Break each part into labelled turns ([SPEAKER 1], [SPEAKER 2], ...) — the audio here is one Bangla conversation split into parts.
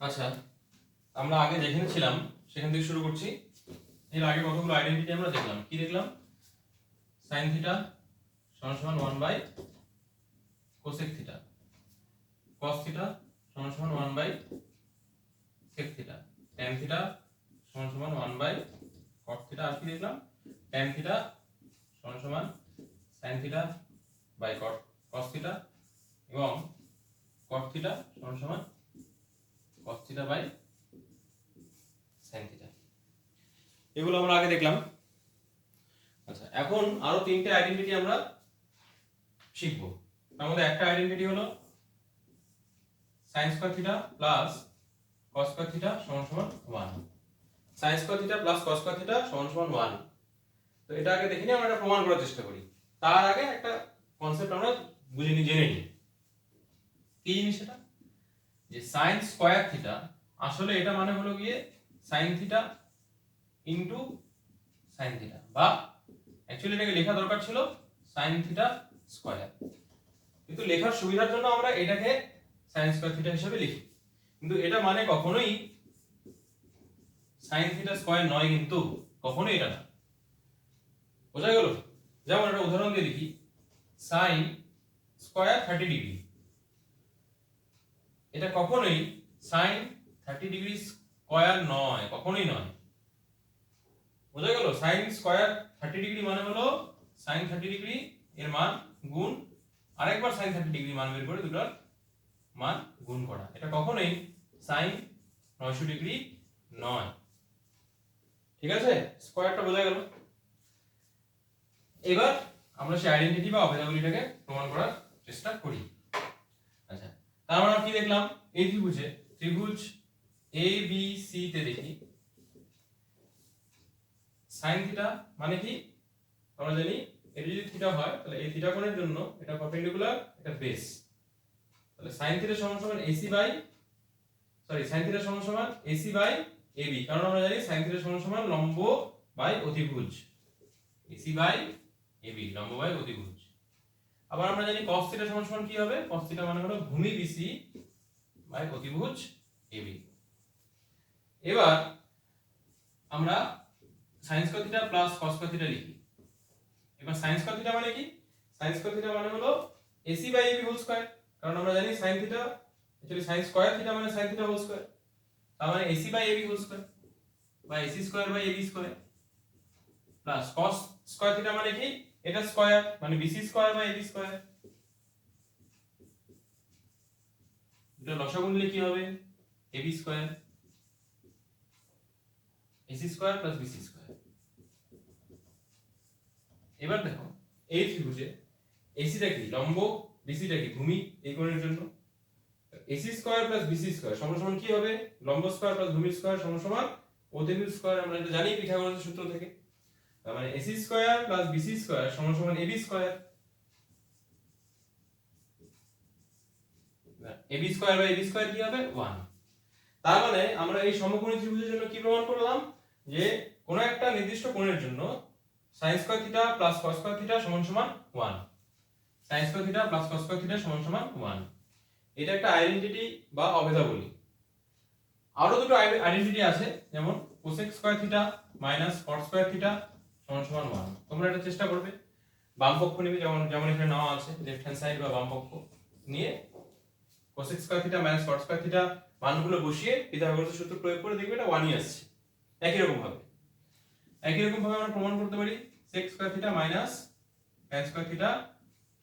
[SPEAKER 1] আচ্ছা, আমরা আগে যেখানে ছিলাম সেখান থেকে শুরু করছি। এর আগে কতগুলো আইডেন্টিটি আমরা দেখলাম। কি দেখলাম? sin থিটা সমান সমান 1 by cosec theta, cos theta সমান সমান 1 by sec theta, tan theta সমান সমান 1 বাই cot থিটা। আর কি দেখলাম? tan থিটা সমান সমান sin theta by cos theta এবং cot থিটা সমান সমান cos theta by sin theta. এগুলো আমরা আগে দেখলাম। আচ্ছা, এখন আরো তিনটে আইডেন্টিটি আমরা শিখব। তার মধ্যে একটা আইডেন্টিটি হলো sin square theta plus cos square theta সমান সমান 1। sin square theta plus cos square theta সমান সমান 1। তো এটা আগে দেখে নিই, আমরা এটা প্রমাণ করার চেষ্টা করি। তার আগে একটা কনসেপ্ট আমরা জেনে নিই। কি জিনিস এটা? যে sin স্কয়ার থিটা আসলে এটা মানে হলো গিয়ে sin theta into sin theta, বা অ্যাকচুয়ালি এটাকে লেখা দরকার ছিল sin থিটা স্কয়ার, কিন্তু লেখার সুবিধার জন্য আমরা এটাকে sin স্কয়ার থিটা হিসেবে লিখি। কিন্তু এটা মানে কখনোই sin থিটা স্কয়ার নয়, কিন্তু কখনোই এটা না। বোঝা গেল? যেমন একটা উদাহরণ দিয়ে দেখি, sin স্কয়ার 30 ডিগ্রি, এটা কখনোই sin 30 ডিগ্রি স্কয়ার নয়, কখনোই নয়। বোঝা গেল? sin স্কয়ার 30 ডিগ্রি মানে হলো sin 30 ডিগ্রি এর মান গুণ আরেকবার sin 30 ডিগ্রি মান বের করে দুটোর মান গুণ করা। এটা কখনোই sin 90 ডিগ্রি নয়। ঠিক আছে? স্কয়ারটা বোঝা গেল? এবার আমরা সেই আইডেন্টিটি বা অভেদাবলিটাকে প্রমাণ করার চেষ্টা করি। আচ্ছা, তার আমরা কি দেখলাম? এই ত্রিভুজ এ বি সি তে দেখি sin থিটা মানে কি আমরা জানি, এটা যদি থিটা হয় তাহলে এই থিটা কোণের জন্য এটা পারপেন্ডিকুলার, এটা বেস। তাহলে sin থিটা সমান সমান sin থিটা সমান সমান AC বাই AB, কারণ আমরা জানি sin থিটা সমান সমান লম্ব বাই অতিভুজ। AC বাই AB, লম্ব বাই অতিভুজ। আবার আমরা জানি cos থিটা সমান সমান কি হবে? cos থিটা মানে হলো ভূমি BC বাই অতিভুজ AB। এবার আমরা sin square theta plus cos square theta লিখি। এবার sin স্কয়ার থিটা মানে কি? sin স্কয়ার থিটা মানে হলো AC by AB whole square, কারণ আমরা জানি sin theta actually sin square theta মানে sin থিটা হোল স্কয়ার, তার মানে AC by AB whole square বা AC square by AB square, plus cos square theta মানে কি? এটা স্কয়ার মানে BC square by AB square. এটা লসাগু নিলে কি হবে? AB square, AC square plus BC square. এবার দেখো, এই ত্রিভুজে AC টা কি? লম্ব, BC টা কি? ভূমি। এই কোণের জন্য AC square plus BC square সমান সমান কি হবে? লম্ব স্কয়ার প্লাস ভূমি স্কয়ার সমান সমান অতিভুজ স্কয়ার। আমরা এটা জানি পিথাগোরাসের সূত্র থেকে। তার মানে AC square plus BC square সমান সমান AB square. AB square by AB square কি হবে? 1। তার মানে আমরা এই সমকোণী ত্রিভুজের জন্য কি প্রমাণ করলাম? যে কোনো একটা নির্দিষ্ট কোণের জন্য sin square theta plus cos square theta সমান সমান 1। sin square theta plus cos square theta সমান সমান 1। এটা একটা আইডেন্টিটি বা অভেদাবলি। আরো দুটো আইডেন্টিটি আছে, যেমন cosec square theta minus cot square theta সমান সমান 1। তোমরা এটা চেষ্টা করবে, বাম পক্ষ নিবে, যেমন এখানে নেওয়া আছে লেফট হ্যান্ড সাইড বা বাম পক্ষ নিয়ে cosec square theta minus cot square theta মানগুলো বসিয়ে পিথাগোরাসের সূত্র প্রয়োগ করে দেখবে এটা 1ই আসছে। একই রকম ভাবে আমরা প্রমাণ করতে পারি sec square theta minus tan square theta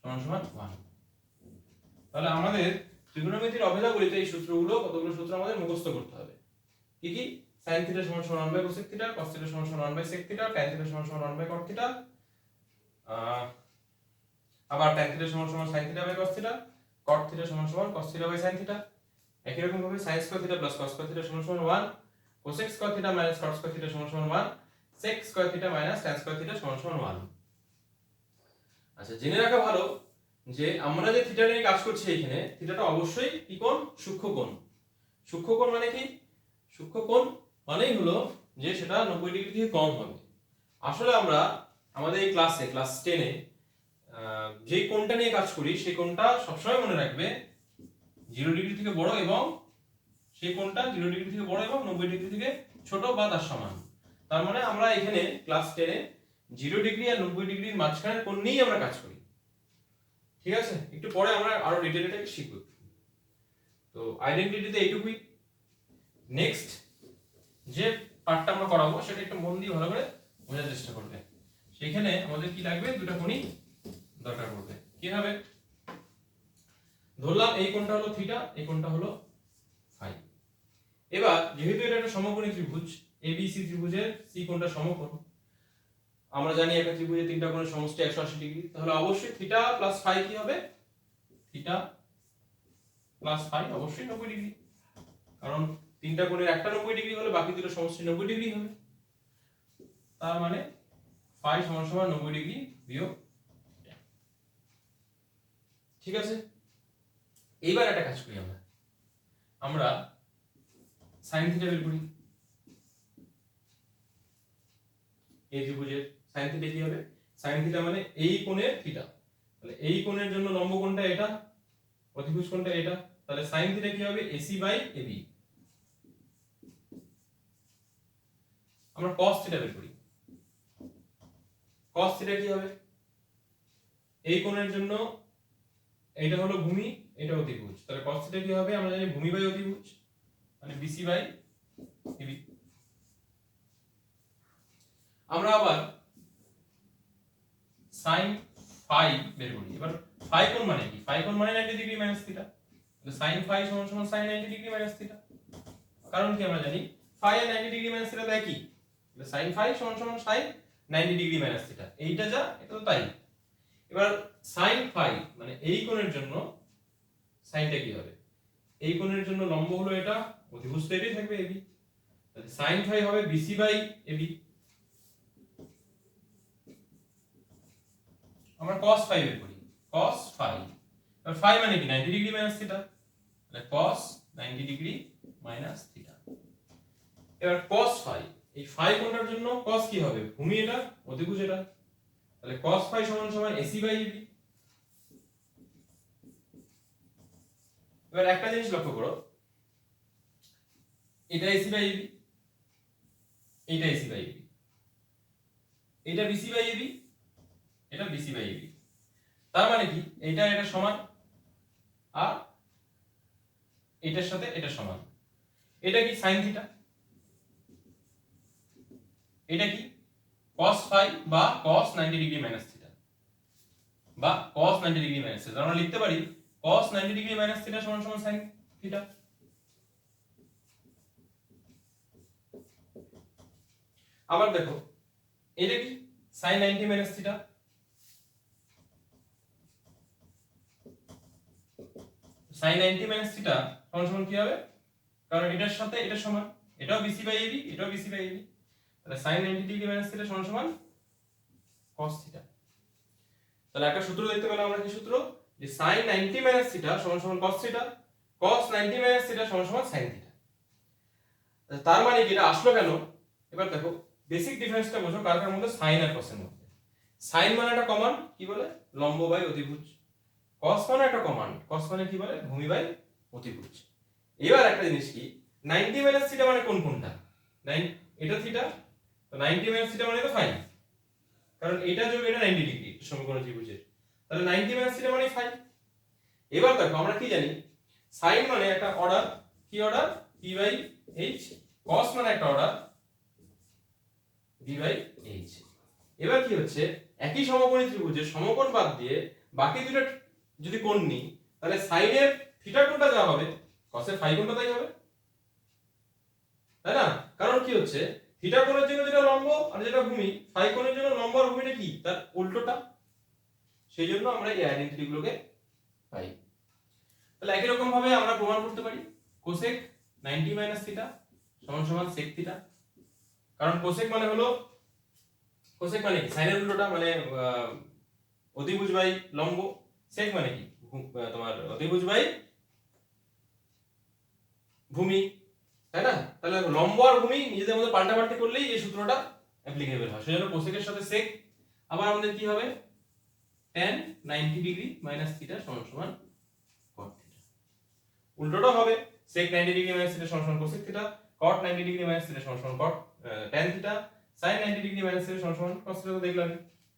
[SPEAKER 1] সমান সমান 1। তাহলে আমাদের ত্রিকোণমিতির অভেদাবলিতে এই সূত্রগুলো, কতগুলো সূত্র আমাদের মুখস্থ করতে হবে। কি কি? sin থিটা সমান সমান 1 by cosec theta, cos theta সমান সমান 1 by sec theta, tan theta সমান সমান 1 বাই cot থিটা, আবার tan থিটা সমান সমান sin theta by cos theta, cot theta সমান সমান cos theta by sin theta. একই রকম ভাবে sin square theta plus cos square theta সমান সমান 1, cosec square theta minus cot square theta সমান সমান 1, sec square theta minus tan square theta সমান সমান 1। আচ্ছা, জেনে রাখা ভালো যে আমরা যে থিটা নিয়ে কাজ করছি এখানে, থিটাটা অবশ্যই কি কোণ? সূক্ষ্ম কোণ। সূক্ষ্ম কোণ মানে কি? সূক্ষ্ম কোণ মানেই হলো যে সেটা 90 ডিগ্রি থেকে কম হবে। আসলে আমরা আমাদের এই ক্লাস 10-এ যে কোণটা নিয়ে কাজ করি সেই কোণটা সবসময় মনে রাখবে 0 ডিগ্রি থেকে বড় এবং সেই কোণটা 0 ডিগ্রি থেকে বড় এবং 90 ডিগ্রি থেকে ছোট বা তার সমান। তার মানে আমরা এখানে ক্লাস 10 এ 0 ডিগ্রি আর 90 ডিগ্রির মাঝখানের কোণ নিয়েই আমরা কাজ করি। ঠিক আছে, একটু পরে আমরা আরো ডিটেইলে এটাকে শিখব। তো আইডেন্টিটিতে এইটুকুই। নেক্সট যে পার্টটা আমরা করাবো সেটা একটু মন দিয়ে ভালো করে বোঝার চেষ্টা করবে। সেখানে আমাদের কি লাগবে, দুটো কোণই দরকার পড়বে। কিভাবে? ধরলাম এই কোণটা হলো থিটা, এই কোণটা হলো ফাই। এবার যেহেতু এটা একটা সমকোণী ত্রিভুজ, এবিসি ত্রিভুজের সি কোণটা সমকোণ, আমরা জানি একটা ত্রিভুজের তিনটা কোণের সমষ্টি 180 ডিগ্রি, তাহলে অবশ্যই থিটা প্লাস ফাই কি হবে? থিটা প্লাস ফাই অবশ্যই 90 ডিগ্রি, কারণ তিনটা কোণের একটা 90 ডিগ্রি হলে বাকি দুটো সমষ্টি 90 ডিগ্রি হবে। তার মানে ফাই সমান সমান 90 ডিগ্রি বিয়োগ থিটা। ঠিক আছে, এইবার একটা কাজ করি আমরা সাইন থিটা বের করি। এই ত্রিভুজের সাইন থিটা কি হবে? সাইন থিটা মানে এই কোণের থিটা, তাহলে এই কোণের জন্য লম্ব কোণটা এটা, অতিভুজ কোণটা এটা, তাহলে সাইন থিটা কি হবে? AC by AB। আমরা cos থিটা বের করি। cos থিটা কি হবে? এই কোণের জন্য এইটা হলো ভূমি, এটা অতিভুজ, তাহলে cos থিটা কি হবে? আমরা জানি ভূমি বাই অতিভুজ মানে BC বাই AB। আমরা আবার sin phi বের করি। এবার phi কোণ মানে কি? phi কোণ মানে 90 ডিগ্রি মাইনাস থিটা, তাহলে sin phi সমান সমান sin 90 ডিগ্রি মাইনাস থিটা। কারণ কি আমরা জানি phi আর 90 ডিগ্রি মাইনাস থিটা তো একই, তাহলে sin phi সমান সমান sin 90 ডিগ্রি মাইনাস থিটা। এইটা যা এটা তো তাই। এবার sin phi মানে এই কোণের জন্য সাইনটা কি হবে? এই কোণের জন্য লম্ব হলো এটা, অতিভুজ তো এটাই থাকবে AB, তাহলে sin phi হবে BC বাই AB। আমরা cos phi বের করি। cos phi, এবার phi মানে কি? 90 ডিগ্রি মাইনাস থিটা, তাহলে cos 90 ডিগ্রি মাইনাস থিটা। এবার cos phi, এই phi কোণটার জন্য cos কি হবে? ভূমি এটা, অতিভুজ এটা, তাহলে cos phi সমান সমান AC বাই AB। এবার একটা জিনিস লক্ষ্য করো, এটা AC বাই AB, এটা AC বাই AB, এটা BC বাই AB, এটা BC বাই AB। তার মানে কি এটা এটা সমান আর এটার সাথে এটা সমান। এটা কি sin থিটা, এটা কি cos phi বা cos 90 ডিগ্রি মাইনাস থিটা বা cos 90 ডিগ্রি মাইনাস থিটা। আমরা লিখতে পারি cos 90 ডিগ্রি মাইনাস থিটা সমান সমান sin থিটা। আবার দেখো এটা কি sin 90 minus theta, sin 90 minus theta সমান সমান কি হবে? কারণ এটার সাথে এটা সমান, এটাও BC বাই AB, এটাও BC বাই AB, তাহলে sin 90 ডিগ্রি মাইনাস থিটা সমান সমান cos থিটা। তাহলে একটা সূত্র দেখতে পেলাম আমরা, কি সূত্র? যে sin 90 মাইনাস থিটা সমান সমান cos theta, cos 90 minus theta সমান সমান sin থিটা। তার মানে কি এটা আসলো কেন? এবার দেখো বেসিক ডিফারেন্সটা বোঝো কার কার মধ্যে, sin আর cos এর মধ্যে। sin মানে একটা কমন, কি বলে? লম্ব বাই অতিভুজ। cos মানে একটা কমন, cos মানে কি বলে? ভূমি বাই অতিভুজ। এবার একটা জিনিস কি, 90 মাইনাস থিটা মানে কোন কোণটা? 9 এটা থিটা, তো 90 মাইনাস থিটা মানে তো ফাই, কারণ এটা যোগ এটা 90 ডিগ্রি সমকোণ ত্রিভুজের, তাহলে 90 মাইনাস থিটা মানে ফাই। এবার দেখো আমরা কি জানি, sin মানে একটা অর্ডার, কি order? p by h, cos মানে একটা অর্ডার b বাই h। এবার কি হচ্ছে, একই সমকোণী ত্রিভুজের সমকোণ বাদ দিয়ে বাকি দুটো যদি কোণ নিই, তাহলে sin এর থিটা কোণটা যা হবে cos এর ফাই কোণটা তাই হবে, তাই না? কারণ কি হচ্ছে, থিটা কোণের জন্য যেটা লম্ব আর যেটা ভূমি, ফাই কোণের জন্য লম্ব আর ভূমিটা কি তার উল্টোটা। সেই জন্য আমরা এই আইডেন্টিটি গুলোকে পাই। তাহলে একই রকম ভাবে আমরা প্রমাণ করতে পারি কোসেক 90 মাইনাস থিটা সমান সমান sec থিটা। কারণ কোসেক মানে হলো, কোসেক মানে কি? সাইনের উল্টোটা, মানে অতিভুজ বাই লম্ব। সেক মানে কি? তোমার অতিভুজ বাই ভূমি, তাই না? তাহলে লম্ব আর ভূমি নিজেদের মধ্যে পাল্টাপাল্টি করলেই এই সূত্রটা অ্যাপ্লিকেবল হয়। সেজন্য কোসেকের সাথে সেক। আবার আমাদের কি হবে? tan 90 ডিগ্রি মাইনাস থিটা সমান সমান cot থিটা। উল্টোটা হবে sec 90 ডিগ্রি মাইনাস থিটা সমান cosec theta, cot 90 degree minus theta সমান cot tan theta, sin 90 degree minus theta সমান cos থিটা। তো দেখলাম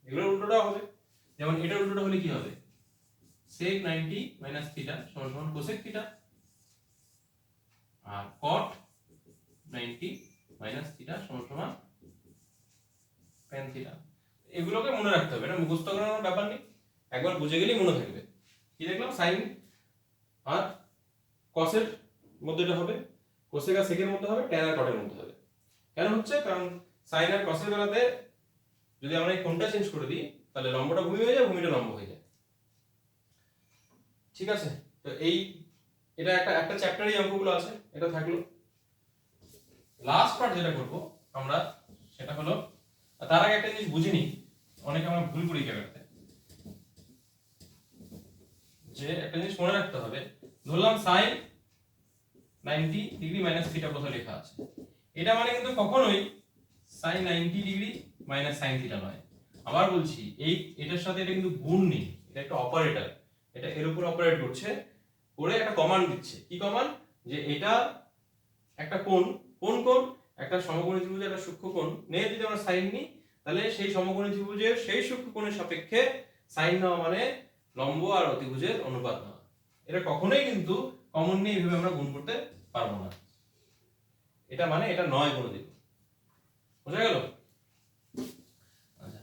[SPEAKER 1] এগুলোর উল্টোটা হবে, যেমন এটার উল্টোটা হলে কি হবে, sec 90 মাইনাস থিটা সমান cosec থিটা, আর cot 90 মাইনাস থিটা সমান tan থিটা। এগুলোকে মনে রাখতে হবে, এটা মুখস্থ করানোর ব্যাপার নেই, একবার বুঝে গেলেই মনে থাকবে। কি দেখলাম, sin আর cos এর মধ্যে এটা হবে, cosec আর sec এর মধ্যে হবে, tan আর cot এর মধ্যে হবে। কেন হচ্ছে, কারণ sin আর cos এর বেলাতে যদি আমরা এই কোণটা চেঞ্জ করে দিই তাহলে লম্বটা ভূমি হয়ে যায়, ভূমিটা লম্ব হয়ে যায়। ঠিক আছে, তো এটা একটা চ্যাপ্টারে এই অঙ্কগুলো আছে, এটা থাকলো। লাস্ট পার্ট যেটা করব আমরা সেটা হলো, তার আগে একটা জিনিস বুঝিনি, অনেকে আমরা ভুল করি ক্যামেরাতে, যে একটা জিনিস মনে রাখতে হবে, ধরলাম sin 90 ডিগ্রি মাইনাস থিটা কোথায় লেখা আছে, এটা মানে কিন্তু কখনোই sin 90 degree minus sin theta নয়। আবার বলছি, এটার সাথে এটা কিন্তু গুণ নেই, এটা একটা অপারেটর, এটা এর উপর অপারেট করছে, করে একটা কমান্ড দিচ্ছে। কি কমান্ড, যে এটা একটা কোণ একটা সমকোণী ত্রিভুজের একটা সূক্ষ্মকোণ নিয়ে যদি আমরা sin নিই, তাহলে সেই সমকোণী ত্রিভুজের সেই সূক্ষ্মকোণের সাপেক্ষে sin নেওয়া মানে লম্ব আর অতিভুজের অনুপাত নেওয়া। এটা কখনোই কিন্তু কমন নিয়ে এইভাবে আমরা গুণ করতে পারবো না, এটা মানে এটা নয় কোনোদিন। বোঝা গেল? আচ্ছা,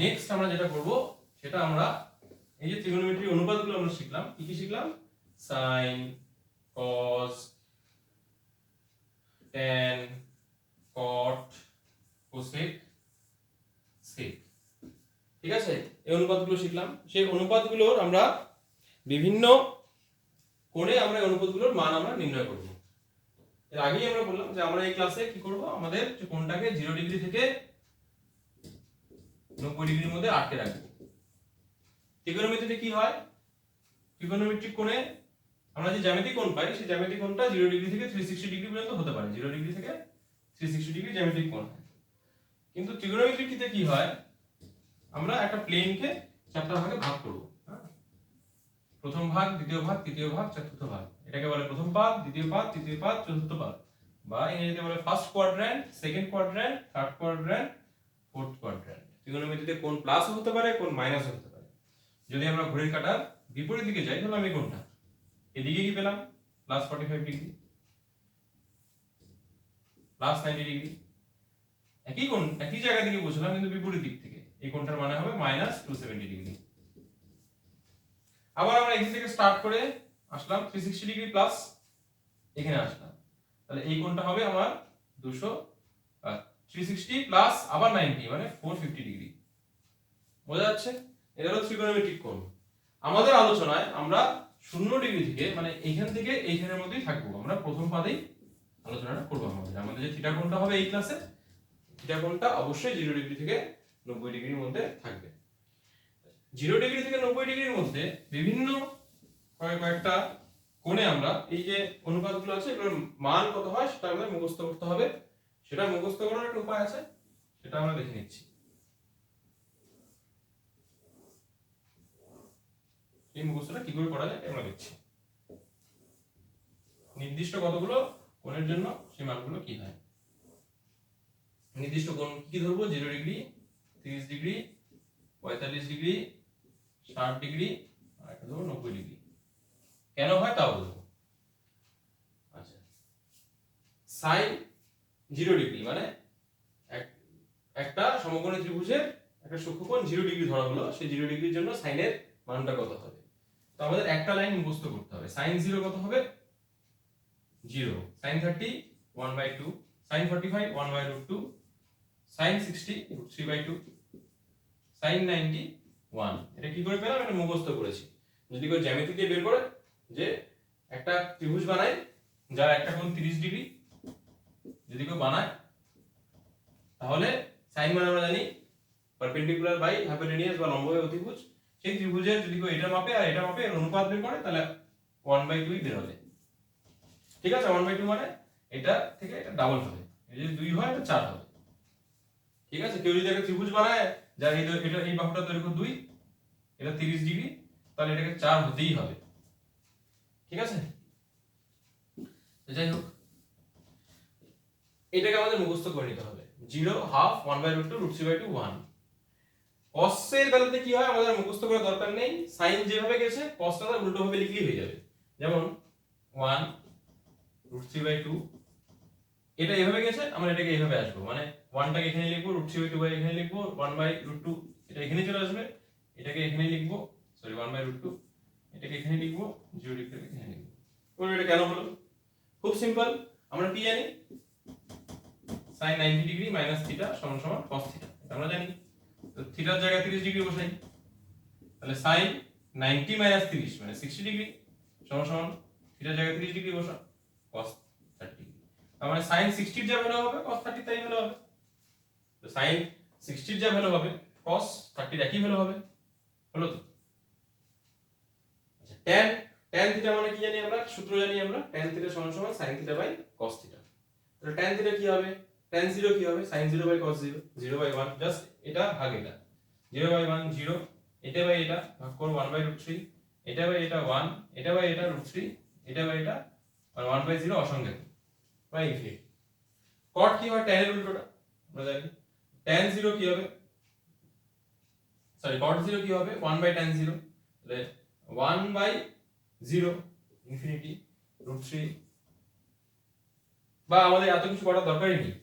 [SPEAKER 1] নেক্সট আমরা যেটা করব সেটা আমরা এই যে ত্রিগোণমিতির অনুপাতগুলো আমরা শিখলাম, কি কি শিখলাম, sin cos tan cot cosec sec। ঠিক আছে, এই অনুপাতগুলো শিখলাম, সেই অনুপাতগুলোর আমরা বিভিন্ন কোণে আমরা এই অনুপাতগুলোর মান আমরা নির্ণয় করব। এর আগেই আমরা বললাম যে আমরা এই ক্লাসে কি করব, আমাদের যে কোণটাকে 0 ডিগ্রি থেকে 90 ডিগ্রির মধ্যে আটকে রাখবো। ত্রিগোণমিতিতে কি হয়, ত্রিগোণমিতিক কোণে আমরা যে জ্যামিতিক কোণ পাই, সেই জ্যামিতিক কোণটা 0 ডিগ্রি থেকে 360 ডিগ্রি পর্যন্ত হতে পারে, 0 ডিগ্রি থেকে 360 ডিগ্রি জ্যামিতিক কোণ হয়। কিন্তু ত্রিগোণমিতিতে কি হয়, আমরা একটা প্লেনকে চারটা ভাগে ভাগ করব, প্রথম ভাগ, দ্বিতীয় ভাগ, তৃতীয় ভাগ, চতুর্থ ভাগ। এটাকে বলে প্রথম পাদ, দ্বিতীয় পাদ, তৃতীয় পাদ, চতুর্থ পাদ, বা ইংরেজিতে বলে first quadrant, second quadrant, third quadrant, fourth quadrant. ত্রিগোণমিতিতে কোণ প্লাস হতে পারে, কোণ মাইনাস হতে পারে। যদি আমরা ঘড়ির কাঁটার বিপরীত দিকে যাই, তাহলে আমি কোণটা এদিকে কি পেলাম, প্লাস 45 ডিগ্রি, প্লাস 90 ডিগ্রি। একই কোণ একই জায়গা থেকে বসলাম, কিন্তু বিপরীত দিক থেকে, এই কোণটার মানে হবে মাইনাস 270 ডিগ্রি। আবার আমরা এখান থেকে স্টার্ট করে আসলাম 360 ডিগ্রি প্লাস, এখানে আসলাম, তাহলে এই কোণটা হবে আমার 360 প্লাস আবার 90 মানে 450 ডিগ্রি। বোঝা যাচ্ছে? এটা হলো ত্রিগোণমিতিক কোণ। আমাদের আলোচনায় আমরা 0 ডিগ্রি থেকে মানে এইখান থেকে এইখানের মধ্যেই থাকবো, আমরা প্রথম পাদেই আলোচনাটা করব। আমাদের যে থিটা কোণটা হবে এই ক্লাসে, থিটা কোণটা অবশ্যই 0 ডিগ্রি থেকে 90 ডিগ্রির মধ্যে থাকবে। 0 ডিগ্রি থেকে 90 ডিগ্রির মধ্যে বিভিন্ন কয়েকটা কোণে আমরা এই যে অনুপাতগুলো আছে, এগুলোর মান কত হয় সেটা আমাদের মুখস্থ করতে হবে। সেটা মুখস্থ করার একটা উপায় আছে, সেটা আমরা দেখে নিচ্ছি। এই মুখস্থটা কি করে করা যায় আমরা দেখছি। নির্দিষ্ট কতগুলো কোণের জন্য সেই মানগুলো কি হয়। নির্দিষ্ট কোণ কি ধরবো, 0 ডিগ্রি, 30 ডিগ্রি, 45 ডিগ্রি, 60 ডিগ্রি, আর একটা ধরবো 90 ডিগ্রি। কেন হয় তাও বলবো। আচ্ছা, sin 0 ডিগ্রি মানে একটা সমকোণী ত্রিভুজের একটা সূক্ষ্মকোণ 0 ডিগ্রি ধরা হলো, সেই 0 ডিগ্রির জন্য sin এর মানটা কত হবে। তো আমাদের একটা লাইন মুখস্থ করতে হবে। sin 0 কত হবে, 0, sin 30 1/2, sin 45 1/√2, sin 60 √3/2, sin 90 1। এটা কি করে পেলাম, এটা মুখস্থ করেছি। যদি কেউ জ্যামিতি দিয়ে বের করে যে একটা ত্রিভুজ বানায় যার একটা কোণ 30 ডিগ্রি, যদি কেউ বানায় তাহলে sin মানে আমরা জানি পারপেন্ডিকুলার বাই হাইপোটেনিয়াস বা লম্ব বাই অতিভুজ। সেই ত্রিভুজের যদি কেউ এটা মাপে আর এটা মাপে, এর অনুপাত বের করে, তাহলে 1/2 বের হবে। ঠিক আছে, 1/2 মানে এটা থেকে এটা ডাবল হবে, এই যদি 2 হয় এটা 4 হবে। ঠিক আছে, কেউ যদি একটা ত্রিভুজ বানায় যার এটা এই বাহুটার দৈর্ঘ্য 2, এটা 30 ডিগ্রি, তাহলে এটাকে 4 হতেই হবে। ঠিক আছে, যাই হোক, এটাকে আমাদের মুখস্থ করে নিতে হবে। 0 হাফ 1/√2 √3/2 1। cos এর বেলাতে কি হয় আমাদের মুখস্থ করার দরকার নেই, sin যেভাবে গেছে cos টা উল্টো ভাবে লিখলেই হয়ে যাবে। যেমন 1 √3/2, এটা এইভাবে গেছে, আমরা এটাকে এইভাবে আসবো, মানে 1 টাকে এখানে লিখবো, √3/2 এখানে লিখবো, 1/√2 এটা এখানে চলে আসবে, এটাকে এখানে লিখবো, সরি 1/√2 এটাকে এখানে লিখবো, 0 লিখতে এখানে লিখবো। এটা কেন হলো? খুব সিম্পল, আমরা কি জানি sin 90 ডিগ্রি মাইনাস থিটা সমান সমান cos থিটা, এটা আমরা জানি। তো থিটার জায়গায় 30 ডিগ্রি বসাই, তাহলে sin 90 মাইনাস 30 মানে 60 ডিগ্রি সমান সমান থিটার জায়গায় 30 ডিগ্রি বসা cos 30 ডিগ্রি। তার মানে sin 60 এর যা ভ্যালু হবে cos 30 তাই ভ্যালু হবে। তো sin 60 এর যা ভ্যালু হবে cos 30 এর একই ভ্যালু হবে। হলো তো? আচ্ছা, tan থিটা মানে কি জানি আমরা, সূত্র জানি আমরা, tan থিটা সমান সমান sin theta by cos theta. তাহলে tan থিটা কি হবে, tan 0 কি হবে, sin 0 by cos 0, 0 by 1, just এটা ভাগ এটা, 0 বাই 1 0, এটা বাই এটা ভাগ করব 1/√3, এটা বাই এটা 1, এটা বাই এটা √3, এটা বাই এটা, আর 1/0 অসংখ্যাক বাই ইনফিনিটি। cot কি হয়, tan এর উল্টোটা আমরা জানি। tan 0 কি হবে, সরি cot 0 কি হবে, 1/tan 0, তাহলে 1/0 ইনফিনিটি √3, বা আমাদের এত কিছু করার দরকারই নেই।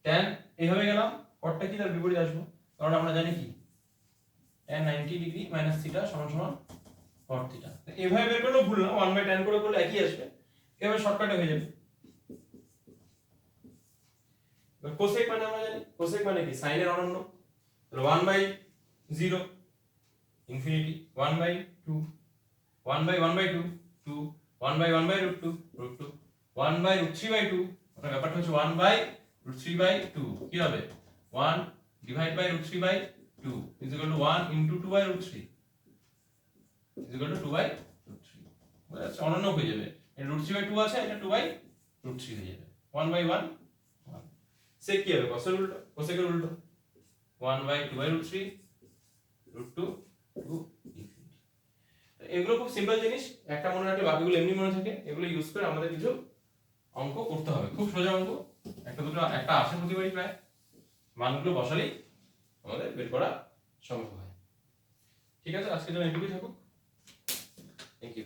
[SPEAKER 1] tan এইভাবে গেলাম, cotটা কি তার বিপরীত আসবো, কারণ আমরা জানি কি tan 90 ডিগ্রি মাইনাস থিটা সমান সমান cot থিটা। এইভাবে বের করলেও ভুল না, 1/tan করে করলে একই আসবে, এভাবে শর্টকাটে হয়ে যাবে। এবার কোসেক মানে আমরা জানি, কোসেক মানে কি sin এর অনন্য, তাহলে 1/0 ইনফিনিটি 1/2, 1/1/2 2, 1/1/√2 √2, 1/√3/2, মানে ব্যাপারটা হচ্ছে 1/√3/2 কি হবে, 1 divide by √3/2 is equal to 1 into 2/√3 is equal to 2/√3। বুঝা যাচ্ছে, অনন্য হয়ে যাবে, এটা √3/2 আছে, এটা 2/√3 হয়ে যাবে, 1/1 1। sec কি হবে, cos এর উল্টো, cosec এর উল্টো, 1/2/√3 √2 2 ইনফিনিটি। এগুলো খুব সিম্পল জিনিস, একটা মনে রাখলে বাকিগুলো এমনি মনে থাকে। এগুলো ইউজ করে আমাদের কিছু অঙ্ক করতে হবে, খুব সোজা অঙ্ক, একটা দুটো একটা আসে প্রতিবারই প্রায়, মানগুলো বসালেই আমাদের বের করা সম্ভব হয়। ঠিক আছে, আজকের জন্য এটুকুই থাকুক। Thank you.